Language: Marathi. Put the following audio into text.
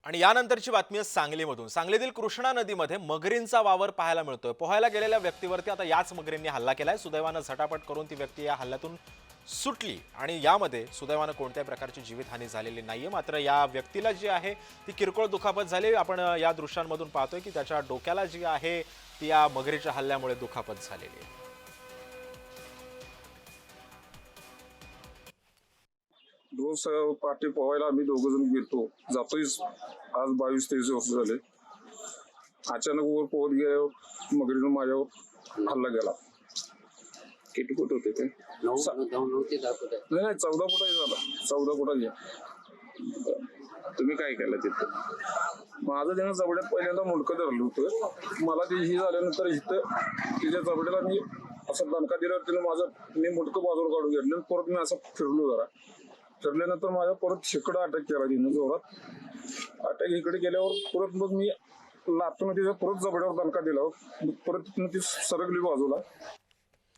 आणि यानंतरची बातमी आहे सांगलीमधून। सांगलीतील कृष्णा नदीमध्ये मगरींचा वावर पाहायला मिळतोय। पोहायला गेलेल्या व्यक्तीवरती आता याच मगरींनी हल्ला केलाय। सुदैवानं झटापट करून ती व्यक्ती या हल्ल्यातून सुटली आणि यामध्ये सुदैवानं कोणत्याही प्रकारची जीवितहानी झालेली नाहीये। मात्र या व्यक्तीला जी आहे ती किरकोळ दुखापत झाली। आपण या दृश्यांमधून पाहतोय की त्याच्या डोक्याला जी आहे ती या मगरीच्या हल्ल्यामुळे दुखापत झालेली आहे। रोज पाठी पोहायला आम्ही दोघं जण गेलो जातोय। आज 22-23 वर्ष झाले। अचानक वर पोहत गेल्यावर मगरीनं माझ्यावर हल्ला केला। किती फूट होते ते? 9 ते 10 फूट. नाही 14 फुटाचा झाला। 14 फुटाचा। तुम्ही काय केलं तिथं? माझं त्यानं जबड्यात पहिल्यांदा मुंडकं धरलं होतं। मला ते ही झाल्यानंतर इथं तिच्या जबड्याला मी असं दणका दिल्यावर तिनं मी मुंडकं बाजूला काढून घेतलं आणि परत मी असं फिरलो जरा। फिरल्यानंतर माझ्या परत शेकडा अटॅक केला तिनं जोरात। अटॅक इकडे केल्यावर परत मग मी लातून तिच्या परत जबड्यावर दणका दिला। परत तिथून ती सरकली बाजूला।